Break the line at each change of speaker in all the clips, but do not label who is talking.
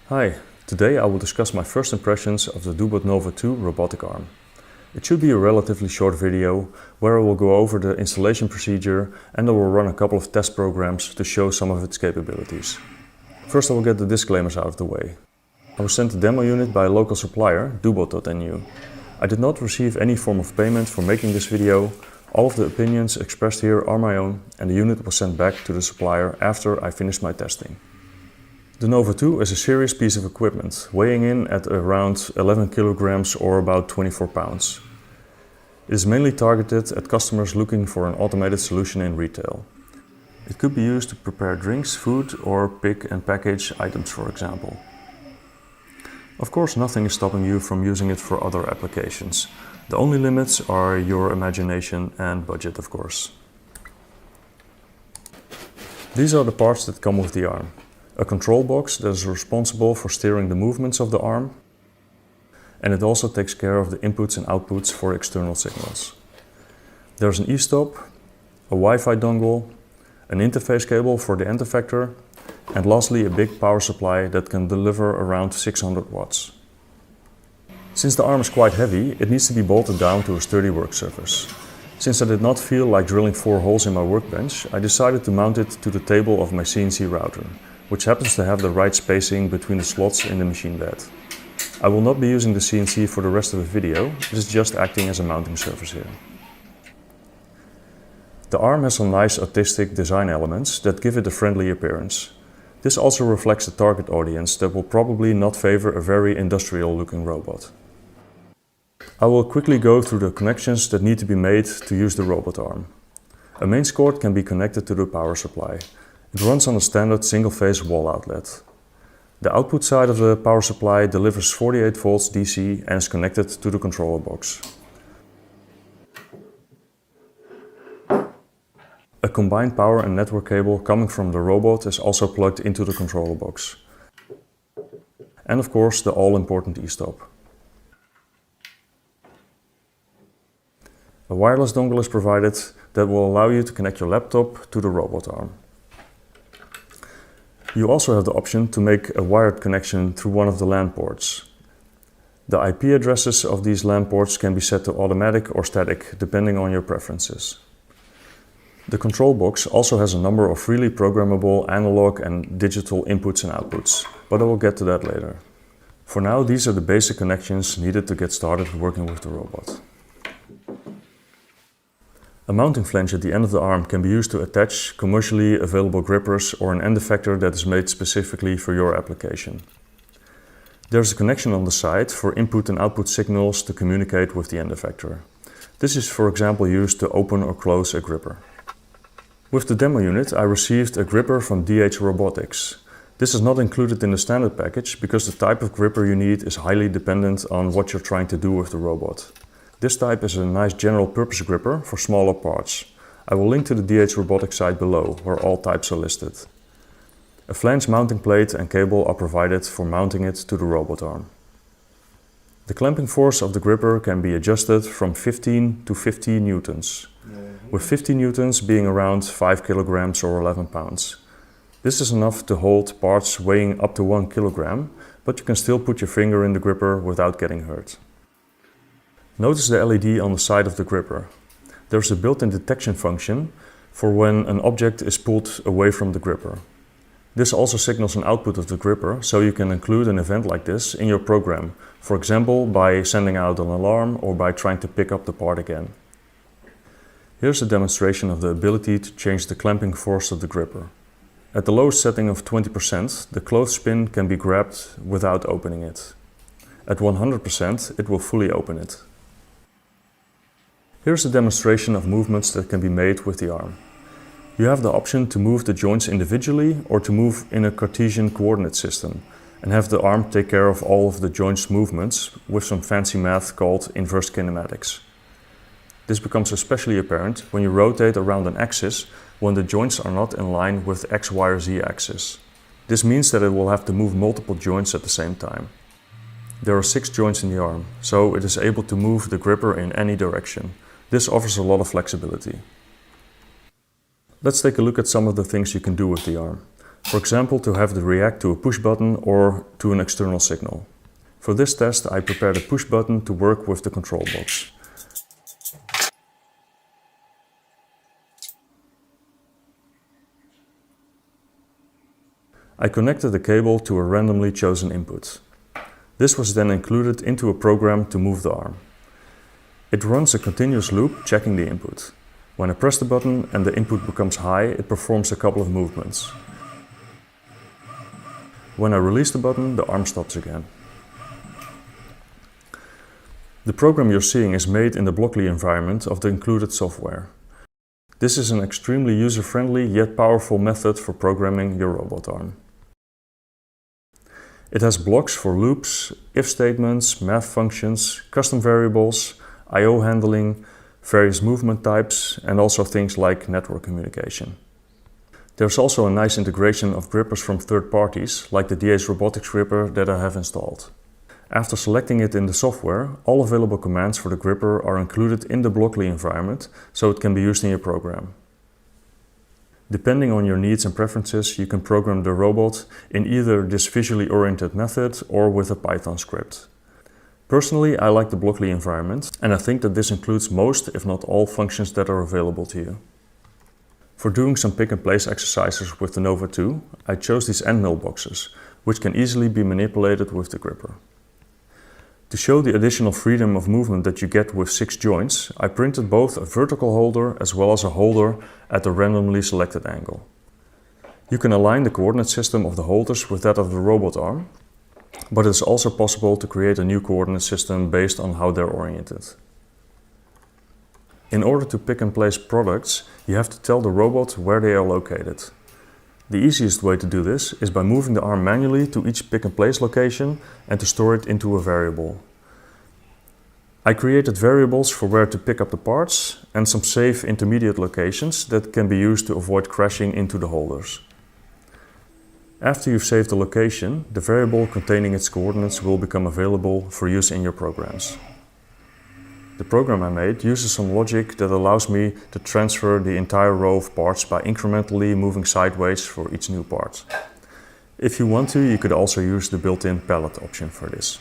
Hi, today I will discuss my first impressions of the Dobot Nova 2 robotic arm. It should be a relatively short video where I will go over the installation procedure and I will run a couple of test programs to show some of its capabilities. First I will get the disclaimers out of the way. I was sent a demo unit by a local supplier, Dobot.nu. I did not receive any form of payment for making this video. All of the opinions expressed here are my own and the unit was sent back to the supplier after I finished my testing. The Nova 2 is a serious piece of equipment, weighing in at around 11 kilograms or about 24 pounds. It is mainly targeted at customers looking for an automated solution in retail. It could be used to prepare drinks, food or pick and package items, for example. Of course, nothing is stopping you from using it for other applications. The only limits are your imagination and budget, of course. These are the parts that come with the arm. A control box that is responsible for steering the movements of the arm, and it also takes care of the inputs and outputs for external signals. There's an e-stop, a Wi-Fi dongle, an interface cable for the end effector, and lastly a big power supply that can deliver around 600 watts. Since the arm is quite heavy, it needs to be bolted down to a sturdy work surface. Since I did not feel like drilling 4 holes in my workbench, I decided to mount it to the table of my CNC router, which happens to have the right spacing between the slots in the machine bed. I will not be using the CNC for the rest of the video, it is just acting as a mounting surface here. The arm has some nice artistic design elements that give it a friendly appearance. This also reflects the target audience that will probably not favor a very industrial looking robot. I will quickly go through the connections that need to be made to use the robot arm. A mains cord can be connected to the power supply. It runs on a standard single-phase wall outlet. The output side of the power supply delivers 48 volts DC and is connected to the controller box. A combined power and network cable coming from the robot is also plugged into the controller box. And of course the all-important e-stop. A wireless dongle is provided that will allow you to connect your laptop to the robot arm. You also have the option to make a wired connection through one of the LAN ports. The IP addresses of these LAN ports can be set to automatic or static, depending on your preferences. The control box also has a number of freely programmable analog and digital inputs and outputs, but I will get to that later. For now, these are the basic connections needed to get started working with the robot. A mounting flange at the end of the arm can be used to attach commercially available grippers or an end effector that is made specifically for your application. There's a connection on the side for input and output signals to communicate with the end effector. This is, for example, used to open or close a gripper. With the demo unit, I received a gripper from DH Robotics. This is not included in the standard package because the type of gripper you need is highly dependent on what you're trying to do with the robot. This type is a nice general purpose gripper for smaller parts. I will link to the DH Robotics site below, where all types are listed. A flange mounting plate and cable are provided for mounting it to the robot arm. The clamping force of the gripper can be adjusted from 15 to 50 newtons, with 50 newtons being around 5 kilograms or 11 pounds. This is enough to hold parts weighing up to 1 kilogram, but you can still put your finger in the gripper without getting hurt. Notice the LED on the side of the gripper. There's a built-in detection function for when an object is pulled away from the gripper. This also signals an output of the gripper, so you can include an event like this in your program, for example by sending out an alarm or by trying to pick up the part again. Here's a demonstration of the ability to change the clamping force of the gripper. At the lowest setting of 20%, the clothespin can be grabbed without opening it. At 100%, it will fully open it. Here's a demonstration of movements that can be made with the arm. You have the option to move the joints individually or to move in a Cartesian coordinate system and have the arm take care of all of the joints' movements with some fancy math called inverse kinematics. This becomes especially apparent when you rotate around an axis when the joints are not in line with X, Y or Z axis. This means that it will have to move multiple joints at the same time. There are 6 joints in the arm, so it is able to move the gripper in any direction. This offers a lot of flexibility. Let's take a look at some of the things you can do with the arm. For example, to have it react to a push button or to an external signal. For this test, I prepared a push button to work with the control box. I connected the cable to a randomly chosen input. This was then included into a program to move the arm. It runs a continuous loop checking the input. When I press the button and the input becomes high, it performs a couple of movements. When I release the button, the arm stops again. The program you're seeing is made in the Blockly environment of the included software. This is an extremely user-friendly yet powerful method for programming your robot arm. It has blocks for loops, if statements, math functions, custom variables, I/O handling, various movement types, and also things like network communication. There's also a nice integration of grippers from third parties, like the DA's robotics gripper that I have installed. After selecting it in the software, all available commands for the gripper are included in the Blockly environment, so it can be used in your program. Depending on your needs and preferences, you can program the robot in either this visually oriented method or with a Python script. Personally, I like the Blockly environment, and I think that this includes most, if not all, functions that are available to you. For doing some pick-and-place exercises with the Nova 2, I chose these end mill boxes, which can easily be manipulated with the gripper. To show the additional freedom of movement that you get with 6 joints, I printed both a vertical holder as well as a holder at a randomly selected angle. You can align the coordinate system of the holders with that of the robot arm, but it is also possible to create a new coordinate system based on how they're oriented. In order to pick and place products, you have to tell the robot where they are located. The easiest way to do this is by moving the arm manually to each pick and place location and to store it into a variable. I created variables for where to pick up the parts and some safe intermediate locations that can be used to avoid crashing into the holders. After you've saved the location, the variable containing its coordinates will become available for use in your programs. The program I made uses some logic that allows me to transfer the entire row of parts by incrementally moving sideways for each new part. If you want to, you could also use the built-in palette option for this.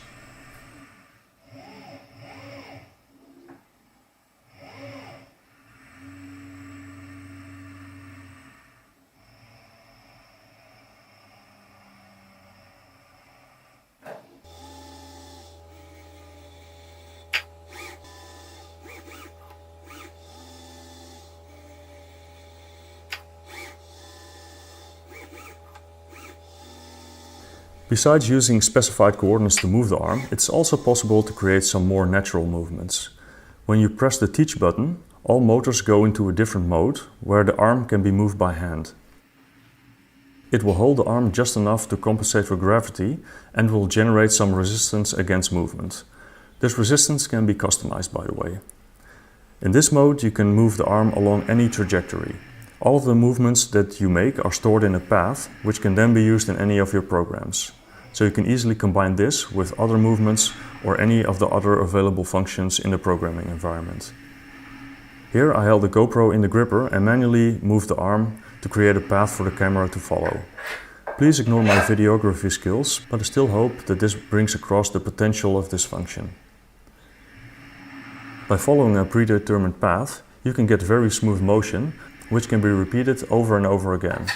Besides using specified coordinates to move the arm, it's also possible to create some more natural movements. When you press the Teach button, all motors go into a different mode where the arm can be moved by hand. It will hold the arm just enough to compensate for gravity and will generate some resistance against movement. This resistance can be customized, by the way. In this mode, you can move the arm along any trajectory. All of the movements that you make are stored in a path, which can then be used in any of your programs. So you can easily combine this with other movements or any of the other available functions in the programming environment. Here I held the GoPro in the gripper and manually moved the arm to create a path for the camera to follow. Please ignore my videography skills, but I still hope that this brings across the potential of this function. By following a predetermined path, you can get very smooth motion, which can be repeated over and over again.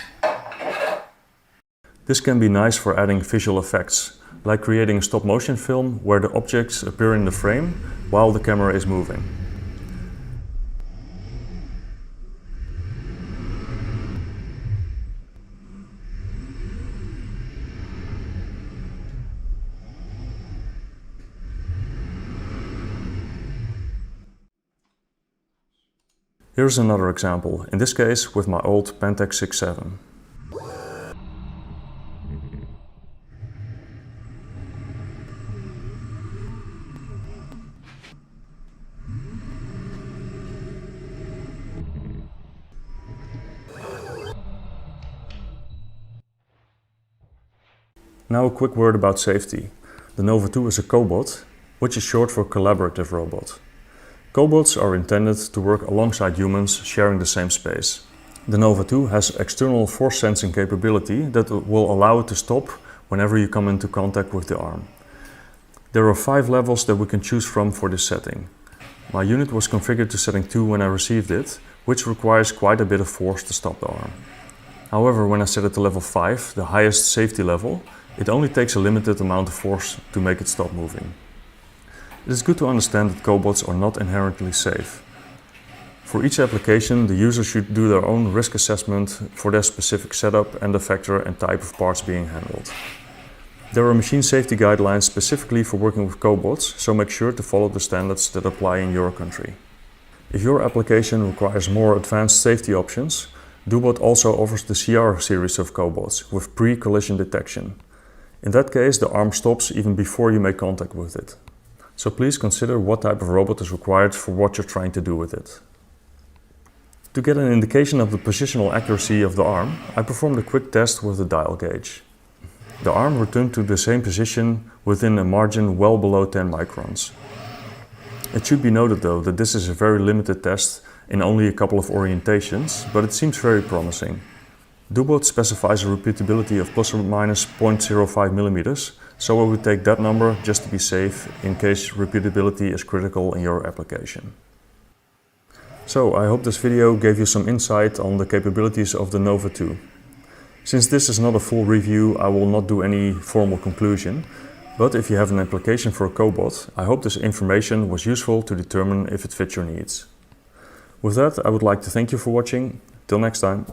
This can be nice for adding visual effects, like creating a stop-motion film where the objects appear in the frame while the camera is moving. Here's another example, in this case with my old Pentax 6.7. Now a quick word about safety. The Nova 2 is a cobot, which is short for collaborative robot. Cobots are intended to work alongside humans sharing the same space. The Nova 2 has external force sensing capability that will allow it to stop whenever you come into contact with the arm. There are 5 levels that we can choose from for this setting. My unit was configured to setting 2 when I received it, which requires quite a bit of force to stop the arm. However, when I set it to level 5, the highest safety level, it only takes a limited amount of force to make it stop moving. It is good to understand that cobots are not inherently safe. For each application, the user should do their own risk assessment for their specific setup and effector and type of parts being handled. There are machine safety guidelines specifically for working with cobots, so make sure to follow the standards that apply in your country. If your application requires more advanced safety options, Dobot also offers the CR series of cobots with pre-collision detection. In that case, the arm stops even before you make contact with it. So please consider what type of robot is required for what you're trying to do with it. To get an indication of the positional accuracy of the arm, I performed a quick test with the dial gauge. The arm returned to the same position within a margin well below 10 microns. It should be noted though that this is a very limited test in only a couple of orientations, but it seems very promising. Dobot specifies a repeatability of plus or minus 0.05 millimeters, so I would take that number just to be safe in case repeatability is critical in your application. So I hope this video gave you some insight on the capabilities of the Nova 2. Since this is not a full review, I will not do any formal conclusion, but if you have an application for a cobot, I hope this information was useful to determine if it fits your needs. With that, I would like to thank you for watching. Till next time.